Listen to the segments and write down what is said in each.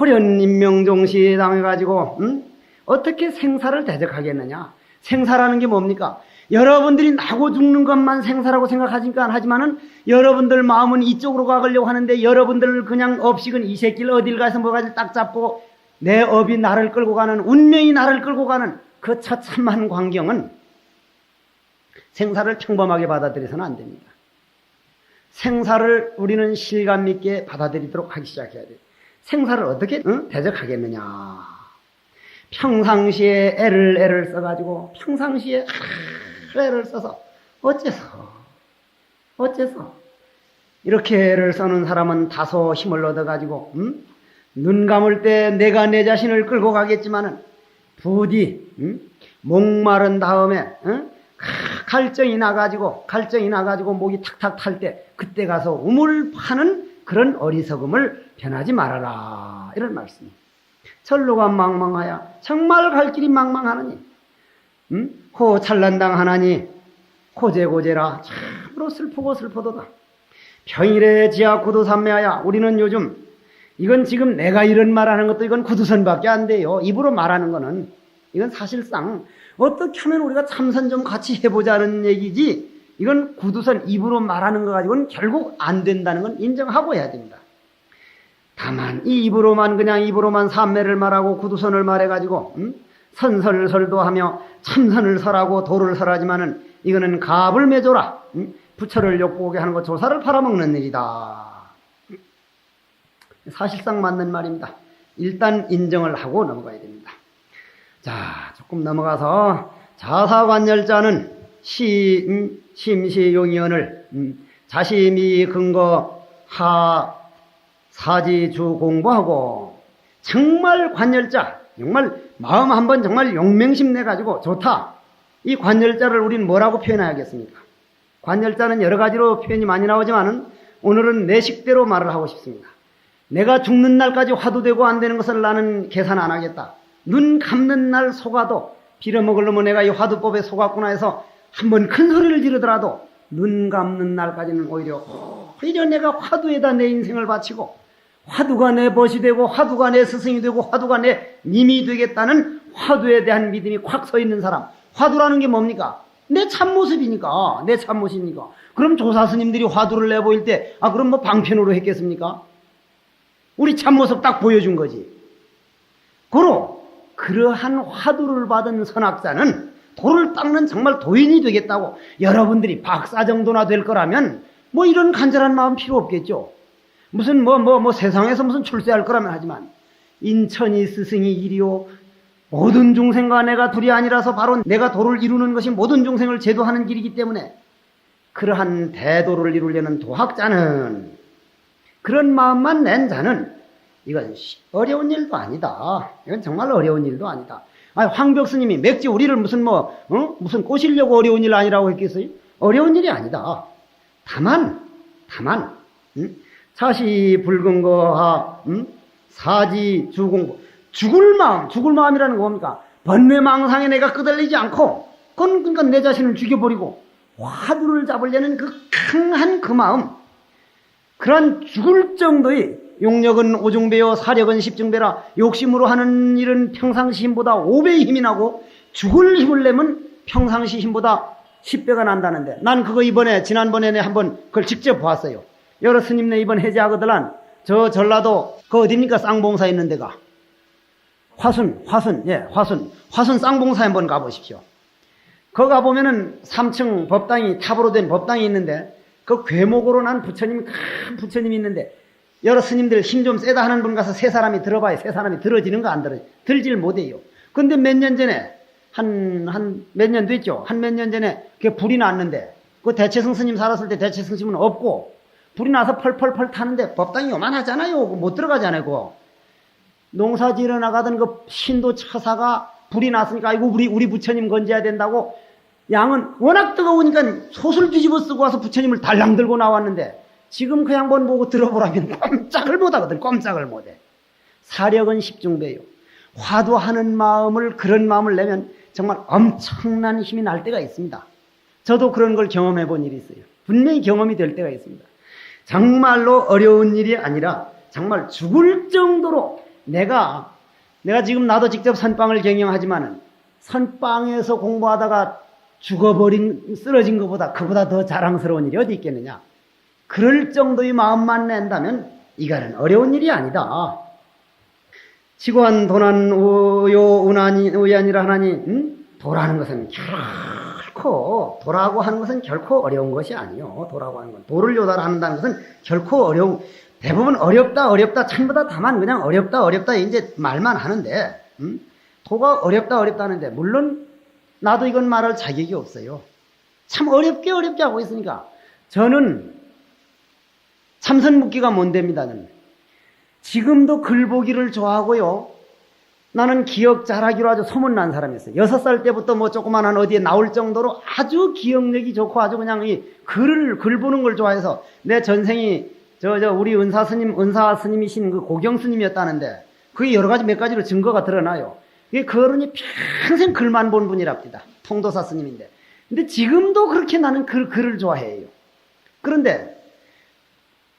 호련 인명종시 당해가지고 어떻게 생사를 대적하겠느냐. 생사라는 게 뭡니까? 여러분들이 나고 죽는 것만 생사라고 생각하니까 하지만은 여러분들 마음은 이쪽으로 가려고 하는데 여러분들 그냥 업식은 이 새끼를 어딜 가서 뭐가지 딱 잡고 내 업이 나를 끌고 가는, 운명이 나를 끌고 가는 그 처참한 광경은 생사를 평범하게 받아들여서는 안 됩니다. 생사를 우리는 실감 있게 받아들이도록 하기 시작해야 돼요. 생사를 어떻게 대적하겠느냐. 평상시에 애를 써가지고 평상시에 애를 써서 어째서 이렇게 애를 써는 사람은 다소 힘을 얻어가지고 눈 감을 때 내가 내 자신을 끌고 가겠지만은 부디 목마른 다음에 갈증이 나가지고 목이 탁탁 탈 때 그때 가서 우물 파는 그런 어리석음을 변하지 말아라, 이런 말씀이에요. 절로가 망망하야 정말 갈 길이 망망하느니 호 찬란당 하나니 고제고제라 참으로 슬프고 슬퍼도다. 평일에 지하 구두삼매하야. 우리는 요즘 이건 지금 내가 이런 말하는 것도 이건 구두선밖에 안 돼요. 입으로 말하는 거는 이건 사실상 어떻게 하면 우리가 참선 좀 같이 해보자는 얘기지, 이건 구두선 입으로 말하는 거 가지고는 결국 안 된다는 건 인정하고 해야 됩니다. 다만 이 입으로만 삼매를 말하고 구두선을 말해가지고 선설설도 하며 참선을 설하고 도를 설하지만은 이거는 갑을 매줘라, 부처를 욕보게 하는 것, 조사를 팔아먹는 일이다. 사실상 맞는 말입니다. 일단 인정을 하고 넘어가야 됩니다. 자, 조금 넘어가서 자사관열자는 심시용의언을 자심이 근거 사지주 공부하고 정말 관열자, 정말 마음 한번 정말 용맹심 내가지고 좋다. 이 관열자를 우리는 뭐라고 표현해야겠습니까? 관열자는 여러 가지로 표현이 많이 나오지만은 오늘은 내 식대로 말을 하고 싶습니다. 내가 죽는 날까지 화두되고 안 되는 것을 나는 계산 안 하겠다. 눈 감는 날 속아도 빌어먹으려면 내가 이 화두법에 속았구나 해서 한번 큰 소리를 지르더라도 눈 감는 날까지는 오히려 내가 화두에다 내 인생을 바치고 화두가 내 벗이 되고 화두가 내 스승이 되고 화두가 내 님이 되겠다는 화두에 대한 믿음이 콱 서 있는 사람. 화두라는 게 뭡니까? 내 참모습이니까. 내 참모습이니까. 그럼 조사 스님들이 화두를 내보일 때 그럼 뭐 방편으로 했겠습니까? 우리 참모습 딱 보여준 거지. 그러한 화두를 받은 선학자는 도를 닦는 정말 도인이 되겠다고, 여러분들이 박사 정도나 될 거라면 뭐 이런 간절한 마음 필요 없겠죠. 무슨 세상에서 무슨 출세할 거라면 하지만 인천이 스승이 일이요 모든 중생과 내가 둘이 아니라서 바로 내가 도를 이루는 것이 모든 중생을 제도하는 길이기 때문에 그러한 대도를 이루려는 도학자는, 그런 마음만 낸 자는 이건 어려운 일도 아니다. 이건 정말 어려운 일도 아니다. 황벽 스님이 맥지 우리를 무슨 꼬시려고 어려운 일 아니라고 했겠어요? 어려운 일이 아니다. 다만 자시 붉은 거하 사지 주공부, 죽을 마음이라는 거 뭡니까? 번뇌망상에 내가 끄달리지 않고 그러니까 내 자신을 죽여버리고 화두를 잡으려는 그 강한 그 마음, 그러한 죽을 정도의 용력은 5중배요 사력은 10중배라. 욕심으로 하는 일은 평상시 힘보다 5배의 힘이 나고 죽을 힘을 내면 평상시 힘보다 10배가 난다는데, 난 그거 지난번에 한번 그걸 직접 보았어요. 여러 스님네 이번 해제하거들란 저 전라도 어디입니까? 쌍봉사 있는 데가 화순 쌍봉사에 한번 가보십시오. 거기 가보면은 3층 법당이 탑으로 된 법당이 있는데 그 괴목으로 난 큰 부처님이 있는데 여러 스님들 힘 좀 세다 하는 분 가서 세 사람이 들어봐요. 세 사람이 들어지는가 안 들어지? 들질 못해요. 근데 몇 년 전에 몇 년 됐죠? 몇 년 전에 그 불이 났는데 그 대체승 스님 살았을 때 대체승 스님은 없고 불이 나서 펄펄펄 타는데 법당이 요만하잖아요. 못 들어가잖아요. 그거. 농사 지러 나가던 그 신도 처사가 불이 났으니까 아이고 우리 부처님 건져야 된다고 양은 워낙 뜨거우니까 솥을 뒤집어 쓰고 와서 부처님을 달랑 들고 나왔는데 지금 그 양반 보고 들어보라면 꼼짝을 못하거든. 꼼짝을 못해. 사력은 10중배요. 화두하는 마음을, 그런 마음을 내면 정말 엄청난 힘이 날 때가 있습니다. 저도 그런 걸 경험해 본 일이 있어요. 분명히 경험이 될 때가 있습니다. 정말로 어려운 일이 아니라 정말 죽을 정도로 내가 지금 나도 직접 선방을 경영하지만은 선방에서 공부하다가 쓰러진 것보다 그보다 더 자랑스러운 일이 어디 있겠느냐. 그럴 정도의 마음만 낸다면 이거는 어려운 일이 아니다. 지고한 도난 우요 우연이라 하나니 도라는 것은 도라고 하는 것은 결코 어려운 것이 아니요. 도라고 하는 건 도를 요달한다는 것은 결코 대부분 어렵다 참보다 다만 그냥 어렵다 이제 말만 하는데 도가 어렵다 하는데 물론 나도 이건 말할 자격이 없어요. 참 어렵게 하고 있으니까 저는 참선묵기가 뭔데입니다. 지금도 글보기를 좋아하고요. 나는 기억 잘하기로 아주 소문난 사람이었어요. 6살 때부터 뭐 조그만한 어디에 나올 정도로 아주 기억력이 좋고 아주 그냥 이 글 보는 걸 좋아해서 내 전생이 우리 은사 스님이신 그 고경 스님이었다는데 그게 여러 가지 몇 가지로 증거가 드러나요. 그 어른이 평생 글만 본 분이랍니다. 통도사 스님인데. 근데 지금도 그렇게 나는 글을 좋아해요. 그런데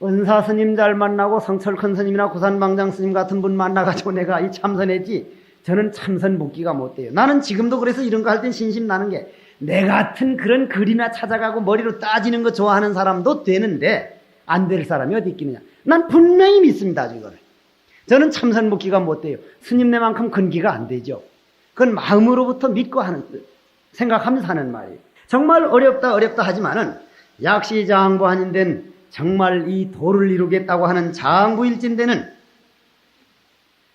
은사 스님 잘 만나고 성철 큰 스님이나 구산방장 스님 같은 분 만나가지고 내가 이 참선했지 저는 참선 묵기가 못 돼요. 나는 지금도 그래서 이런 거 할 땐 신심 나는 게 내 같은 그런 글이나 찾아가고 머리로 따지는 거 좋아하는 사람도 되는데 안 될 사람이 어디 있겠느냐. 난 분명히 믿습니다. 이거를. 저는 참선 묵기가 못 돼요. 스님네만큼 근기가 안 되죠. 그건 마음으로부터 믿고 생각하면서 하는 말이에요. 정말 어렵다 하지만은 약시장부한인 데는 정말 이 도를 이루겠다고 하는 장부일진대는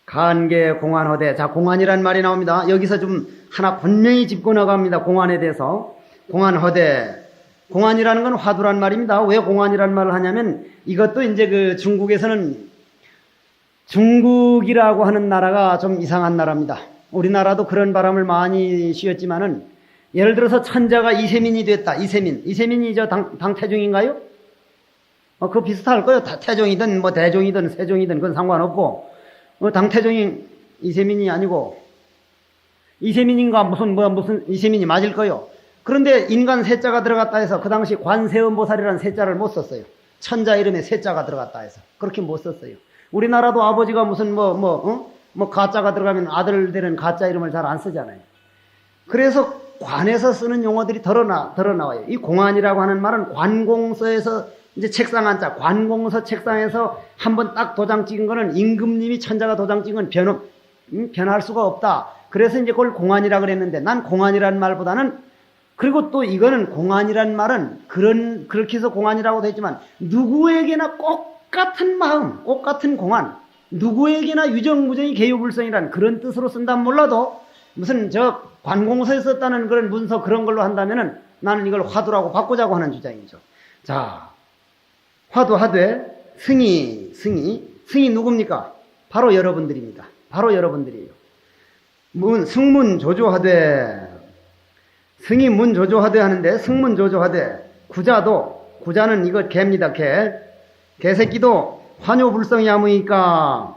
간계 공안허대. 자, 공안이란 말이 나옵니다. 여기서 좀 하나 분명히 짚고 나갑니다. 공안에 대해서. 공안허대. 공안이라는 건 화두란 말입니다. 왜 공안이란 말을 하냐면 이것도 이제 그 중국에서는 중국이라고 하는 나라가 좀 이상한 나라입니다. 우리나라도 그런 바람을 많이 씌웠지만은 예를 들어서 천자가 이세민이 됐다. 이세민이 저 당태종인가요? 그거 비슷할 거예요. 태종이든 뭐 대종이든 세종이든 그건 상관없고 당태종이 이세민이 아니고 이세민인가 무슨 이세민이 맞을 거예요. 그런데 인간 세자가 들어갔다 해서 그 당시 관세음보살이라는 세자를 못 썼어요. 천자 이름에 세자가 들어갔다 해서 그렇게 못 썼어요. 우리나라도 아버지가 무슨 가짜가 들어가면 아들 되는 가짜 이름을 잘 안 쓰잖아요. 그래서 관에서 쓰는 용어들이 덜어 나와요. 이 공안이라고 하는 말은 관공서에서 이제 책상 한자, 관공서 책상에서 한번 딱 도장 찍은 거는 임금님이 천자가 도장 찍은 건 변할 수가 없다. 그래서 이제 그걸 공안이라 그랬는데 난 공안이라는 말보다는 그리고 또 이거는 공안이란 말은 그렇게 해서 공안이라고도 했지만 누구에게나 똑같은 마음, 똑같은 공안, 누구에게나 유정무정이 개유불성이란 그런 뜻으로 쓴다면 몰라도 무슨 관공서에 썼다는 그런 문서 그런 걸로 한다면은 나는 이걸 화두라고 바꾸자고 하는 주장이죠. 자, 화두 하되 승이 누굽니까? 바로 여러분들입니다. 바로 여러분들이에요. 승문 조조하되 승이 문 조조하되 하는데 승문 조조하되 구자는 이거 개입니다. 개새끼도 환요불성이 아무니까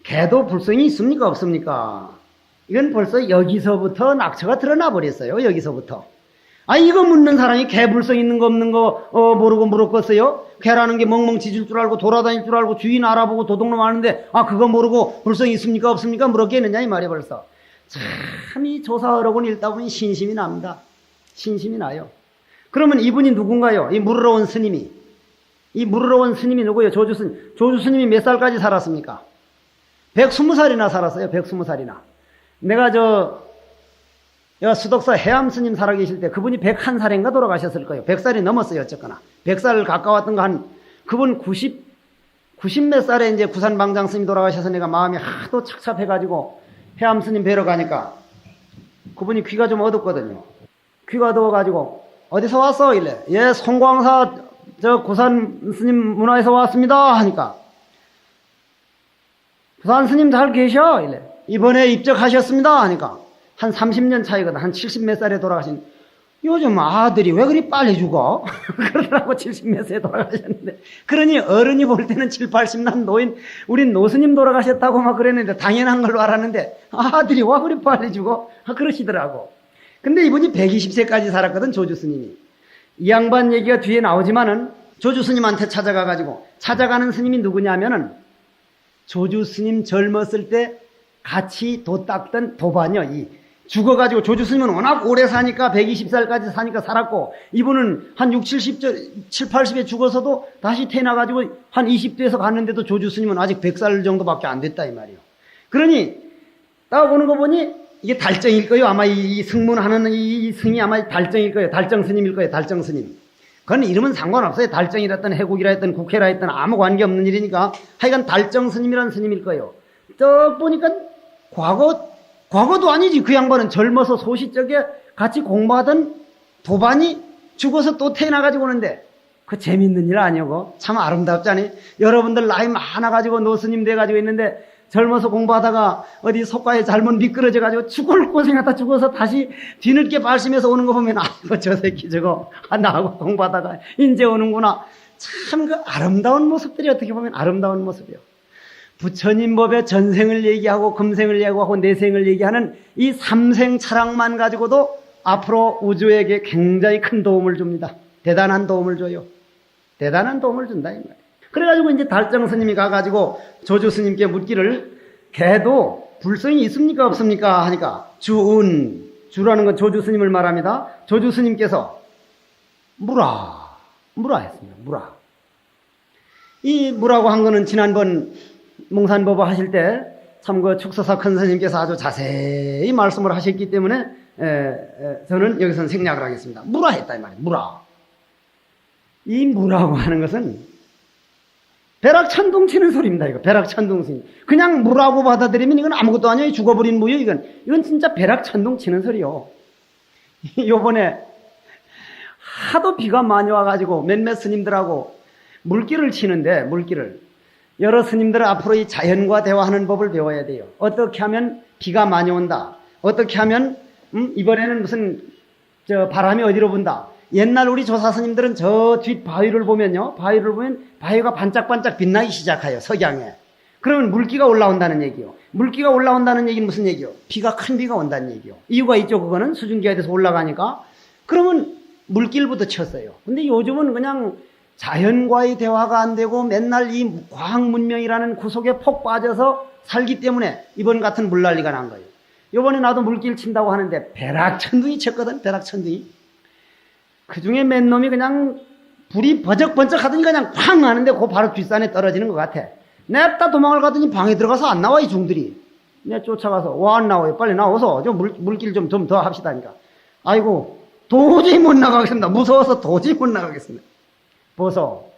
개도 불성이 있습니까 없습니까? 이건 벌써 여기서부터 낙처가 드러나 버렸어요. 여기서부터. 이거 묻는 사람이 개 불성 있는 거 없는 거 모르고 물었겠어요? 개라는 게 멍멍 짖을 줄 알고 돌아다닐 줄 알고 주인 알아보고 도둑놈 아는데 그거 모르고 불성이 있습니까 없습니까 물었겠느냐 이 말이 벌써. 참 이 조사어록은 읽다 보니 신심이 납니다. 신심이 나요. 그러면 이분이 누군가요? 이 물으러 온 스님이. 이 물으러 온 스님이 누구예요? 조주 스님이 몇 살까지 살았습니까? 120살이나 살았어요. 120살이나. 내가 수덕사 해암 스님 살아계실 때 그분이 101살인가 돌아가셨을 거예요. 100살이 넘었어요. 어쨌거나. 100살 가까웠던 거 그분 90 몇 살에 이제 구산방장 스님이 돌아가셔서 내가 마음이 하도 착잡해가지고 해암 스님 뵈러 가니까 그분이 귀가 좀 어둡거든요. 귀가 어두워가지고 어디서 왔어? 이래. 예, 송광사 구산 스님 문화에서 왔습니다. 하니까 구산 스님 잘 계셔? 이래. 이번에 입적하셨습니다. 하니까 한 30년 차이거든. 한 70 몇 살에 돌아가신. 요즘 아들이 왜 그리 빨리 죽어? 그러더라고. 70 몇 살에 돌아가셨는데. 그러니 어른이 볼 때는 7, 80난 노인, 우린 노스님 돌아가셨다고 막 그랬는데 당연한 걸로 알았는데 아들이 왜 그리 빨리 죽어? 그러시더라고. 근데 이분이 120세까지 살았거든. 조주 스님이. 이 양반 얘기가 뒤에 나오지만은 조주 스님한테 찾아가가지고 찾아가는 스님이 누구냐면은 조주 스님 젊었을 때 같이 도 닦던 도반이요. 이 죽어가지고 조주 스님은 워낙 오래 사니까 120살까지 사니까 살았고 이분은 한 60, 70, 7, 80에 죽어서도 다시 태어나가지고 한 20대에서 갔는데도 조주 스님은 아직 100살 정도밖에 안 됐다 이 말이에요. 그러니 딱 보는 거 보니 이게 달정일 거예요. 아마 이 승문하는 이 승이 아마 달정일 거예요. 달정 스님일 거예요. 달정 스님. 그건 이름은 상관없어요. 달정이라 했든 해국이라 했든 국회라 했든 아무 관계없는 일이니까 하여간 달정 스님이라는 스님일 거예요. 딱 보니까 과거도 아니지. 그 양반은 젊어서 소시적에 같이 공부하던 도반이 죽어서 또 태어나가지고 오는데 그 재밌는 일 아니고 참 아름답잖아요. 여러분들 나이 많아가지고 노스님 돼가지고 있는데 젊어서 공부하다가 어디 속가에 잘못 미끄러져가지고 죽을 고생하다 죽어서 다시 뒤늦게 발심해서 오는 거 보면 아이고 저 새끼 저거 나하고 공부하다가 이제 오는구나. 참 그 아름다운 모습들이 어떻게 보면 아름다운 모습이에요. 부처님 법에 전생을 얘기하고 금생을 얘기하고 내생을 얘기하는 이 삼생 철학만 가지고도 앞으로 우주에게 굉장히 큰 도움을 줍니다. 대단한 도움을 줘요. 대단한 도움을 준다 이 말이에요. 그래가지고 이제 달정 스님이 가가지고 조주 스님께 묻기를 개도 불성이 있습니까 없습니까 하니까 주라는 건 조주 스님을 말합니다. 조주 스님께서 무라 했습니다. 무라. 이 무라고 한 거는 지난번 몽산법화 하실 때 참 그 축서사 큰 스님께서 아주 자세히 말씀을 하셨기 때문에 저는 여기서는 생략을 하겠습니다. 무라 했다 이 말이에요. 무라. 이 무라고 하는 것은 벼락천둥 치는 소리입니다. 이거 벼락천둥 소리. 그냥 무라고 받아들이면 이건 아무것도 아니에요. 죽어버린 무요. 이건 진짜 벼락천둥 치는 소리요. 요번에 하도 비가 많이 와가지고 몇몇 스님들하고 물길을 치는데 물길을 여러 스님들은 앞으로 이 자연과 대화하는 법을 배워야 돼요. 어떻게 하면 비가 많이 온다. 어떻게 하면 이번에는 무슨 바람이 어디로 분다. 옛날 우리 조사 스님들은 저 뒷 바위를 보면요. 바위가 반짝반짝 빛나기 시작해요. 석양에. 그러면 물기가 올라온다는 얘기요. 물기가 올라온다는 얘기는 무슨 얘기요? 큰 비가 온다는 얘기요. 이유가 있죠. 그거는 수증기가 돼서 올라가니까. 그러면 물길부터 쳤어요. 근데 요즘은 그냥 자연과의 대화가 안 되고 맨날 이 과학 문명이라는 구속에 폭 빠져서 살기 때문에 이번 같은 물난리가 난 거예요. 요번에 나도 물길 친다고 하는데 벼락천둥이 쳤거든. 벼락천둥이. 그 중에 맨 놈이 그냥 불이 버적버적 하더니 그냥 쾅 하는데 그 바로 뒷산에 떨어지는 것 같아. 냅다 도망을 가더니 방에 들어가서 안 나와 이 중들이. 내가 쫓아가서 와 안 나와요. 빨리 나와서 좀 물길 좀 더 합시다니까. 아이고 도저히 못 나가겠습니다. 무서워서 도저히 못 나가겠습니다. 보소.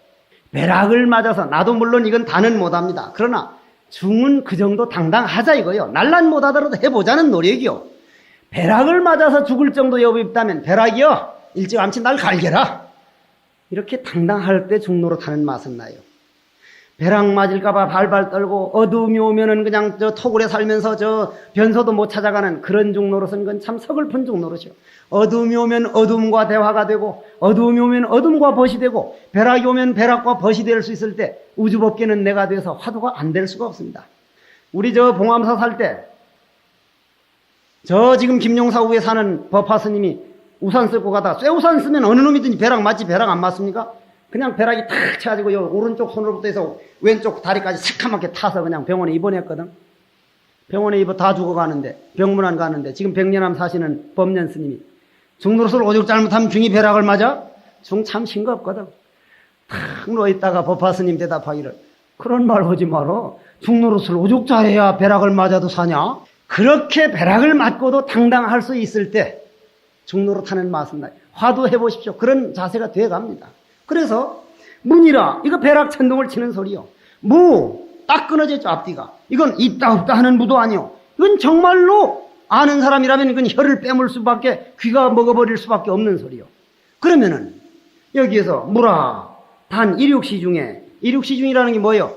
벼락을 맞아서 나도 물론 이건 다는 못합니다. 그러나 중은 그 정도 당당하자 이거요. 날란 못하더라도 해보자는 노력이요. 벼락을 맞아서 죽을 정도 여부 있다면 벼락이요. 일찌감치 날 갈겨라. 이렇게 당당할 때 중노릇하는 맛은 나요. 벼락 맞을까봐 발발 떨고 어둠이 오면은 그냥 저 토굴에 살면서 저 변소도 못 찾아가는 그런 중노릇은 건 참 서글픈 중노릇이요. 어둠이 오면 어둠과 대화가 되고 어둠이 오면 어둠과 벗이 되고 벼락이 오면 벼락과 벗이 될 수 있을 때 우주법계는 내가 돼서 화두가 안 될 수가 없습니다. 우리 저 봉암사 살 때 저 지금 김용사 후에 사는 법화 스님이 우산 쓰고 가다 쇠우산 쓰면 어느 놈이든지 벼락 맞지 벼락 안 맞습니까? 그냥 벼락이 탁 쳐가지고 요 오른쪽 손으로부터 해서 왼쪽 다리까지 새카맣게 타서 그냥 병원에 입원했거든. 병원에 입어 다 죽어가는데 병문안 가는데 지금 백년암 사시는 법년 스님이 중노릇을 오죽 잘못하면 중이 벼락을 맞아? 중 참 싱겁거든. 탁 누워있다가 법화 스님 대답하기를 그런 말 하지 마라. 중노릇을 오죽 잘해야 벼락을 맞아도 사냐? 그렇게 벼락을 맞고도 당당할 수 있을 때 중노릇하는 맛은 나요. 화두해 보십시오. 그런 자세가 돼갑니다. 그래서 문이라 이거 벼락 천둥을 치는 소리요. 무 딱 끊어졌죠 앞뒤가. 이건 있다 없다 하는 무도 아니요. 이건 정말로 아는 사람이라면 이건 혀를 빼물 수밖에 귀가 먹어버릴 수밖에 없는 소리요. 그러면은 여기에서 무라 단 일육시 중에 일육시 중이라는 게 뭐예요?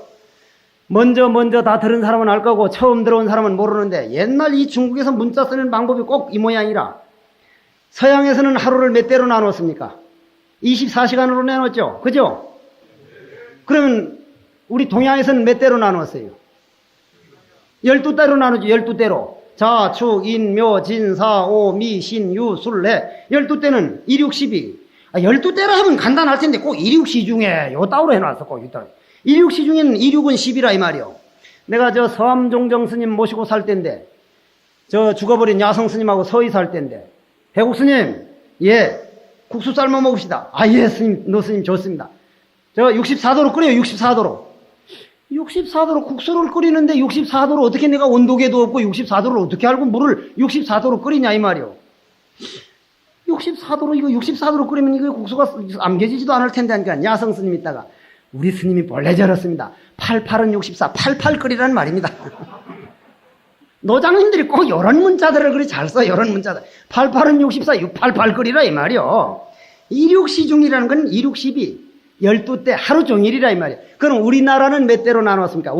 먼저 다 들은 사람은 알 거고 처음 들어온 사람은 모르는데 옛날 이 중국에서 문자 쓰는 방법이 꼭 이 모양이라 서양에서는 하루를 몇 대로 나눴습니까? 24시간으로 나눴죠. 그죠? 그러면 우리 동양에서는 몇 대로 나눴어요? 12대로 나누죠. 12대로. 자, 축, 인, 묘, 진, 사, 오, 미, 신, 유, 술, 내. 12대는 1, 6, 12. 12대로 하면 간단할 텐데 꼭 1, 6, 시 중에 요 따로 해놨어. 꼭 이 따로. 1, 6, 시 중에는 1, 6은 10이라 이 말이요. 내가 저 서암종정 스님 모시고 살 때인데, 저 죽어버린 야성 스님하고 서희 살 때인데, 배국 스님, 예, 국수 삶아 먹읍시다. 아, 예, 스님, 노 스님 좋습니다. 저 64도로 끓여요, 64도로. 64도로 국수를 끓이는데 64도로 어떻게 내가 온도계도 없고 64도를 어떻게 알고 물을 64도로 끓이냐 이 말이요. 64도로 이거 64도로 끓이면 이거 국수가 암겨지지도 않을 텐데 하니까 야성 스님 있다가 우리 스님이 본래 저렇습니다. 88은 64, 88 끓이라는 말입니다. 노장님들이 꼭 이런 문자들을 그리 잘 써, 이런 문자들. 88은 64, 688 끓이라 이 말이요. 26시중이라는 건 2612. 12대 하루 종일이라 이 말이에요. 그럼 우리나라는 몇 대로 나눴습니까?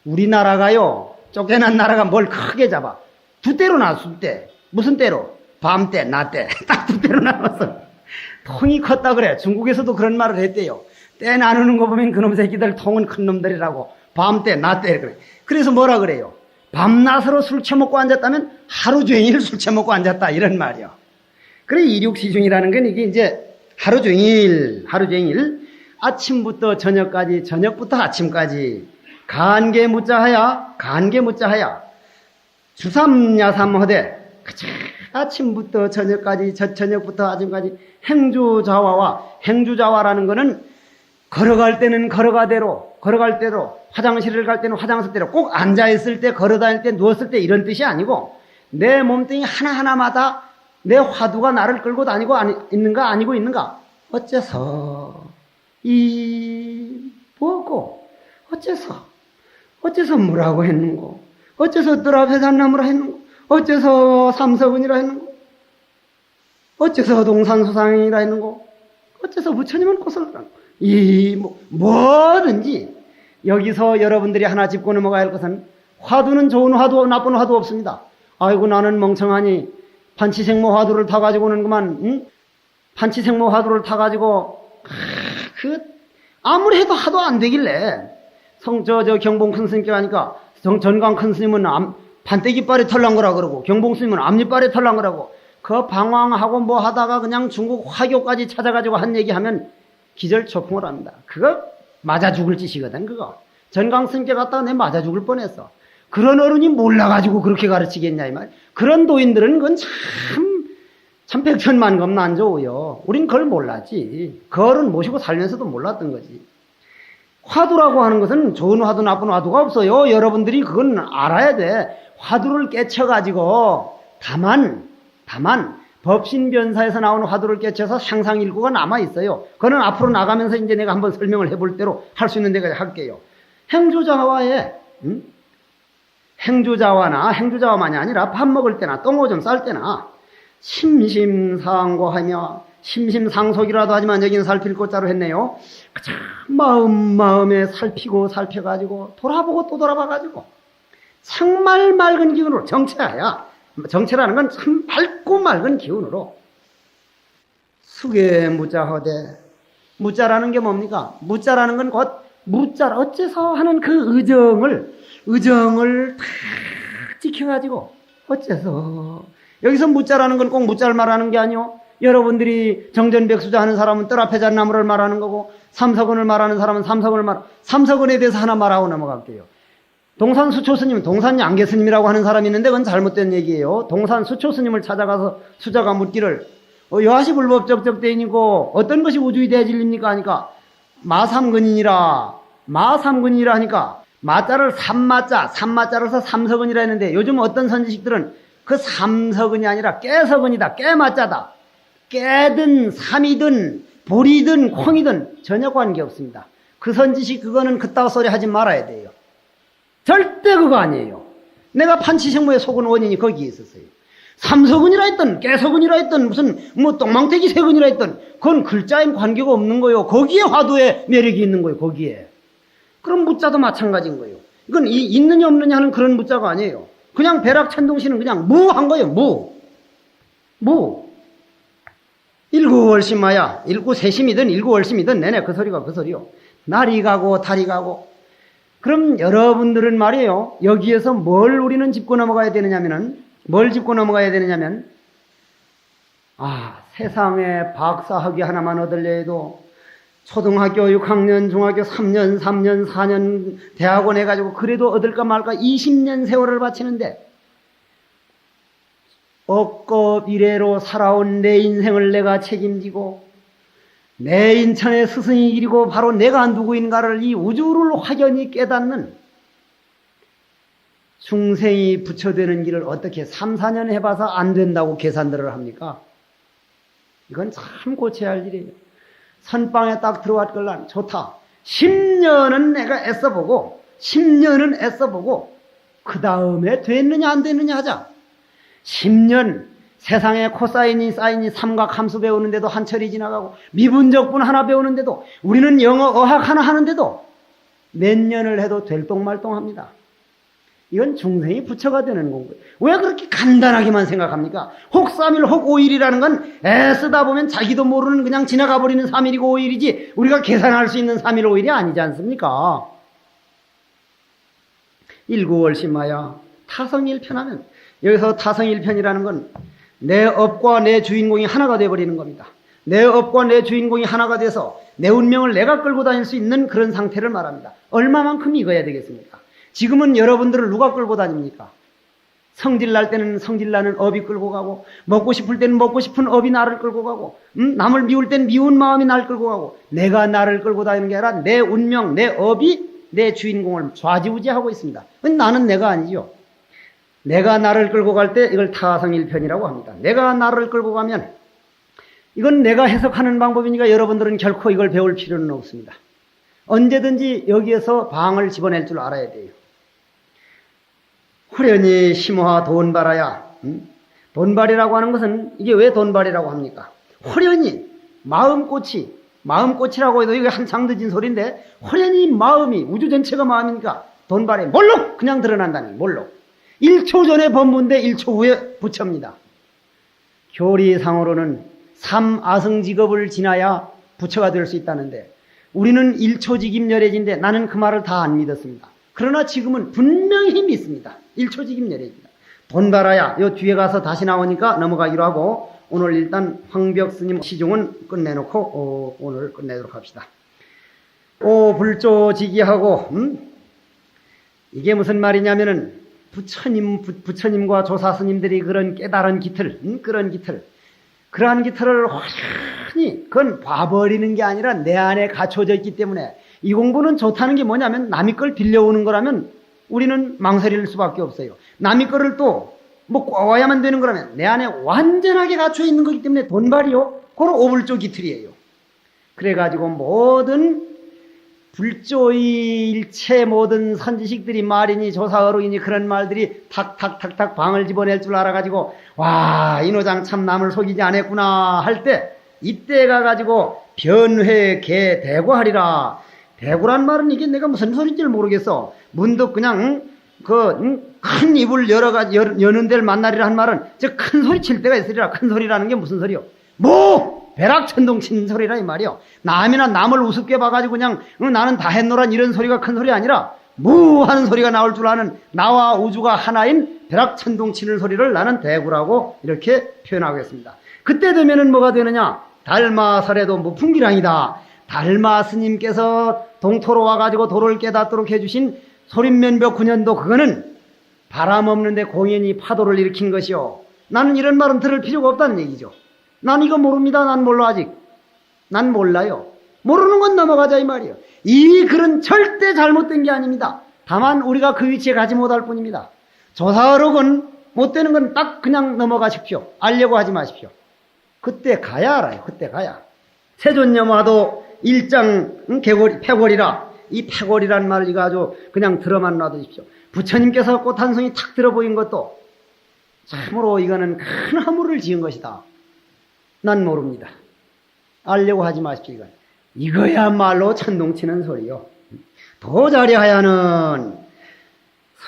우리나라가요, 쫓겨난 나라가 뭘 크게 잡아. 두 대로 나눴을 때. 무슨 때로? 밤 때, 낮 때. 딱 두 대로 나눴어. 통이 컸다 그래. 중국에서도 그런 말을 했대요. 때 나누는 거 보면 그놈 새끼들 통은 큰 놈들이라고. 밤 때, 낮 때. 그래. 그래서 뭐라 그래요? 밤낮으로 술 처먹고 앉았다면 하루 종일 술 처먹고 앉았다. 이런 말이요. 그래, 이륙시중이라는 건 이게 이제 하루 종일, 아침부터 저녁까지, 저녁부터 아침까지, 간계무자하야, 주삼야삼허대, 아침부터 저녁까지, 저녁부터 아침까지, 행주자화와, 행주자화라는 거는 걸어갈 때는 걸어갈 때로, 화장실을 갈 때는 화장실대로, 꼭 앉아있을 때, 걸어다닐 때, 누웠을 때 이런 뜻이 아니고, 내 몸뚱이 하나하나마다 내 화두가 나를 끌고 다니고 있는가 아니고 있는가? 어째서 뭐고? 어째서 뭐라고 했는고? 어째서 뜰앞해산나무라 했는고? 어째서 삼서근이라 했는고? 어째서 동산수상이라 했는고? 어째서 부처님은 꽃을 뭐든지 여기서 여러분들이 하나 짚고 넘어가야 할 것은 화두는 좋은 화두, 나쁜 화두 없습니다. 아이고 나는 멍청하니 판치생모 화두를 타가지고는 그만, 판치생모 화두를 타가지고, 아무리 해도 하도 안 되길래, 경봉 큰 스님께 가니까, 전광 큰 스님은 판때기빨에 털난 거라 그러고, 경봉 스님은 앞니빨에 털난 거라고, 그 방황하고 뭐 하다가 그냥 중국 화교까지 찾아가지고 한 얘기 하면 기절초풍을 합니다. 그거 맞아 죽을 짓이거든, 그거. 전광 스님께 갔다가 내 맞아 죽을 뻔했어. 그런 어른이 몰라가지고 그렇게 가르치겠냐, 이 말. 그런 도인들은 그건 참 백천만금 난 좋고요. 우린 그걸 몰랐지. 그 어른 모시고 살면서도 몰랐던 거지. 화두라고 하는 것은 좋은 화두, 나쁜 화두가 없어요. 여러분들이 그건 알아야 돼. 화두를 깨쳐가지고, 다만, 법신변사에서 나오는 화두를 깨쳐서 상상일구가 남아있어요. 그거는 앞으로 나가면서 이제 내가 한번 설명을 해볼 대로 할 수 있는 데가 할게요. 행주자화에, 행주자화만이 아니라 밥 먹을 때나 똥오줌 쌀 때나 심심상고하며 심심상속이라도 하지만 여기는 살필 꽃자로 했네요. 마음에 살펴가지고 돌아보고 또 돌아봐가지고 정말 맑은 기운으로 정체라는 건 참 맑고 맑은 기운으로 수계 무자허대. 무자라는 게 뭡니까? 무자라는 건 곧 무자라 어째서 하는 그 의정을 탁 지켜가지고 어째서 여기서 무자라는 건 꼭 무자를 말하는 게 아니요. 여러분들이 정전백수자 하는 사람은 뜰 앞에 잣나무를 말하는 거고 삼서근을 말하는 사람은 삼서근에 대해서 하나 말하고 넘어갈게요. 동산수초스님, 동산양계스님이라고 하는 사람이 있는데 그건 잘못된 얘기예요. 동산수초스님을 찾아가서 수자가 묻기를 여하시 불법적 대인이고 어떤 것이 우주의 대진립니까 하니까 마삼근이니라 하니까 마자를 삼마자를 서 삼서근이라 했는데 요즘 어떤 선지식들은 그 삼서근이 아니라 깨서근이다. 깨마자다. 깨든 삼이든 보리든 콩이든 전혀 관계없습니다. 그 선지식 그거는 그따위 소리 하지 말아야 돼요. 절대 그거 아니에요. 내가 판치생모에 속은 원인이 거기에 있었어요. 삼서근이라 했던 깨서근이라 했던 무슨 똥망태기 세근이라 했던 그건 글자엔 관계가 없는 거예요. 거기에 화두의 매력이 있는 거예요. 거기에. 그럼 무자도 마찬가지인 거예요. 이건 있느냐 없느냐 하는 그런 무자가 아니에요. 그냥 배락천동씨는 그냥 무한 거예요. 무. 일구월심마야. 일구세심이든 일구월심이든 내내 그 소리가 그 소리요. 날이 가고 달이 가고. 그럼 여러분들은 말이에요. 여기에서 뭘 우리는 짚고 넘어가야 되느냐면 세상에 박사학위 하나만 얻으려 해도 초등학교 6학년, 중학교 3년, 4년 대학원 해가지고 그래도 얻을까 말까 20년 세월을 바치는데 억겁이래로 살아온 내 인생을 내가 책임지고 내 인천의 스승이 길이고 바로 내가 누구인가를 이 우주를 확연히 깨닫는 중생이 부처되는 길을 어떻게 3, 4년 해봐서 안 된다고 계산들을 합니까? 이건 참 고쳐야 할 일이에요. 선방에 딱 들어왔걸란 좋다. 10년은 내가 애써보고 10년은 애써보고 그 다음에 됐느냐 안 됐느냐 하자. 10년 세상에 코사인이 사인이 삼각함수 배우는데도 한철이 지나가고 미분적분 하나 배우는데도 우리는 영어 어학 하나 하는데도 몇 년을 해도 될똥말똥합니다. 이건 중생이 부처가 되는 공부예요. 왜 그렇게 간단하게만 생각합니까? 혹 3일 혹 5일이라는 건 애쓰다 보면 자기도 모르는 그냥 지나가 버리는 3일이고 5일이지 우리가 계산할 수 있는 3일 5일이 아니지 않습니까? 일구월심하야 타성일편하면 여기서 타성일편이라는 건 내 업과 내 주인공이 하나가 되어버리는 겁니다. 내 업과 내 주인공이 하나가 돼서 내 운명을 내가 끌고 다닐 수 있는 그런 상태를 말합니다. 얼마만큼 익어야 되겠습니까? 지금은 여러분들을 누가 끌고 다닙니까? 성질날 때는 성질나는 업이 끌고 가고 먹고 싶을 때는 먹고 싶은 업이 나를 끌고 가고 남을 미울 때는 미운 마음이 나를 끌고 가고 내가 나를 끌고 다니는 게 아니라 내 운명, 내 업이 내 주인공을 좌지우지하고 있습니다. 나는 내가 아니죠. 내가 나를 끌고 갈 때 이걸 타성일편이라고 합니다. 내가 나를 끌고 가면 이건 내가 해석하는 방법이니까 여러분들은 결코 이걸 배울 필요는 없습니다. 언제든지 여기에서 방을 집어낼 줄 알아야 돼요. 후련히 심화 돈발아야. 돈발이라고 하는 것은 이게 왜 돈발이라고 합니까? 후련히 마음꽃이라고 해도 이게 한창 늦은 소리인데 후련히 마음이 우주 전체가 마음이니까 돈발에 몰록 그냥 드러난다는 몰록. 1초 전에 법문데 1초 후에 부처입니다. 교리상으로는 3아승직업을 지나야 부처가 될 수 있다는데 우리는 1초직임열애지인데 나는 그 말을 다 안 믿었습니다. 그러나 지금은 분명히 믿습니다. 1초직임열애지입니다. 돈발아야 요 뒤에 가서 다시 나오니까 넘어가기로 하고 오늘 일단 황벽 스님 시중은 끝내놓고 오늘 끝내도록 합시다. 불조지기하고 이게 무슨 말이냐면은 부처님과 조사 스님들이 그런 깨달은 기틀, 그러한 기틀을 환히 그건 봐버리는 게 아니라 내 안에 갖춰져 있기 때문에 이 공부는 좋다는 게 뭐냐면 남의 걸 빌려오는 거라면 우리는 망설일 수밖에 없어요. 남의 거를 또 뭐 꿔와야만 되는 거라면 내 안에 완전하게 갖춰 있는 거기 때문에 돈발이요. 그건 오불조 기틀이에요. 그래가지고 모든 불조의 일체 모든 선지식들이 말이니 조사어록이니 그런 말들이 탁탁탁탁 방을 집어낼 줄 알아가지고 와 인호장 참 남을 속이지 않았구나 할 때 이때 가가지고 변회개 대구하리라. 대구란 말은 이게 내가 무슨 소리인지 모르겠어. 문득 그냥 큰 입을 여는 데를 만나리라 한 말은 저 큰 소리 칠 때가 있으리라. 큰 소리라는 게 무슨 소리요? 벼락천둥 치는 소리라 이 말이요. 남이나 남을 우습게 봐가지고 그냥 나는 다 했노란 이런 소리가 큰 소리 아니라 하는 소리가 나올 줄 아는 나와 우주가 하나인 벼락천둥 치는 소리를 나는 대구라고 이렇게 표현하겠습니다. 그때 되면은 뭐가 되느냐? 달마설에도 무풍기량이다. 달마 스님께서 동토로 와가지고 도를 깨닫도록 해주신 소림면벽 9년도 그거는 바람 없는데 공연히 파도를 일으킨 것이요. 나는 이런 말은 들을 필요가 없다는 얘기죠. 난 이거 모릅니다. 난 몰라 아직. 난 몰라요. 모르는 건 넘어가자 이 말이에요. 이 글은 절대 잘못된 게 아닙니다. 다만 우리가 그 위치에 가지 못할 뿐입니다. 조사어록은 못되는 건 딱 그냥 넘어가십시오. 알려고 하지 마십시오. 그때 가야 알아요. 그때 가야. 세존념화도 일장 패골이라. 이 패골이란 말을 이거 아주 그냥 들어만 놔두십시오. 부처님께서 꽃 한 송이 탁 들어 보인 것도 참으로 이거는 큰 허물을 지은 것이다. 난 모릅니다. 알려고 하지 마십시오. 이거야말로 천둥치는 소리요. 도자리하야는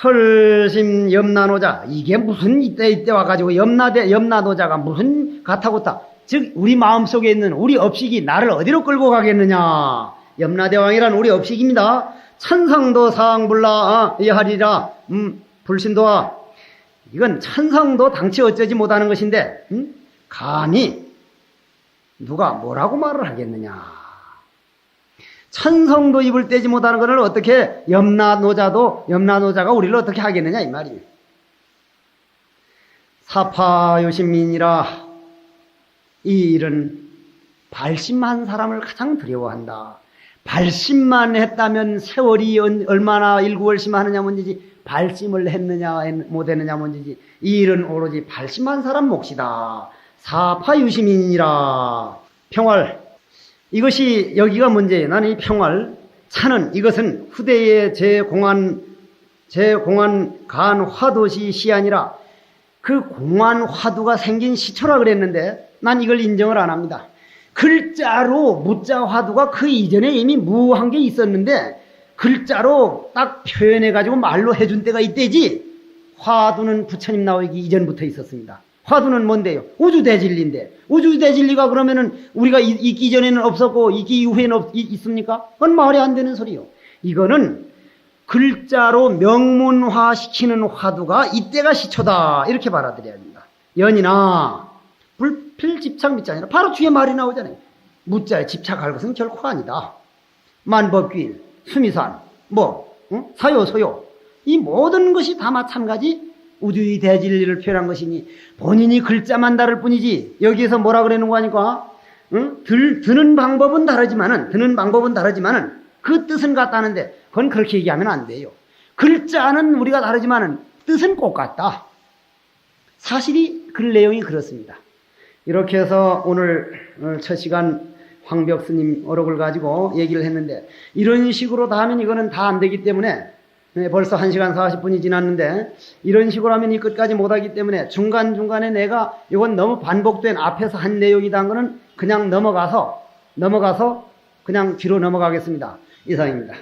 설심 염라노자. 이게 무슨 이때 와가지고 염라노자가 무슨 가타고타. 즉 우리 마음속에 있는 우리 업식이 나를 어디로 끌고 가겠느냐. 염라대왕이란 우리 업식입니다. 천상도 사항불라 하리라. 불신도와 이건 천상도 당치 어쩌지 못하는 것인데 감히 누가 뭐라고 말을 하겠느냐. 천성도 입을 떼지 못하는 것을 어떻게 염라노자가 우리를 어떻게 하겠느냐 이 말이에요. 사파요신민이라 이 일은 발심한 사람을 가장 두려워한다. 발심만 했다면 세월이 얼마나 일구월심하느냐 문제지 발심을 했느냐 못했느냐 문제지 이 일은 오로지 발심한 사람 몫이다. 사파유시민이라 평활 이것이 여기가 문제예요. 나는 이 평활 차는 이것은 후대의 제공한 간 화도시 시아니라 그 공안 화두가 생긴 시초라 그랬는데 난 이걸 인정을 안 합니다. 글자로 무자 화두가 그 이전에 이미 무한 게 있었는데 글자로 딱 표현해가지고 말로 해준 때가 이때지 화두는 부처님 나오기 이전부터 있었습니다. 화두는 뭔데요? 우주대진리인데 우주대진리가 그러면은 우리가 있기 전에는 없었고 있기 이후에는 있습니까? 그건 말이 안 되는 소리요. 이거는 글자로 명문화 시키는 화두가 이때가 시초다 이렇게 받아들여야 합니다. 연이나 불필집착 밑자니라 바로 뒤에 말이 나오잖아요. 무자에 집착할 것은 결코 아니다. 만법규일, 수미산, 사요, 소요 이 모든 것이 다 마찬가지 우주의 대진리를 표현한 것이니 본인이 글자만 다를 뿐이지 여기에서 뭐라 그러는 거 아니까 드는 방법은 다르지만은 그 뜻은 같다는데 그건 그렇게 얘기하면 안 돼요. 글자는 우리가 다르지만은 뜻은 똑같다. 사실이 글 내용이 그렇습니다. 이렇게 해서 오늘 첫 시간 황벽 스님 어록을 가지고 얘기를 했는데 이런 식으로 다 하면 이거는 다 안 되기 때문에 벌써 1시간 40분이 지났는데 이런 식으로 하면 이 끝까지 못하기 때문에 중간중간에 내가 이건 너무 반복된 앞에서 한 내용이다 한 거는 그냥 넘어가서 그냥 뒤로 넘어가겠습니다. 이상입니다.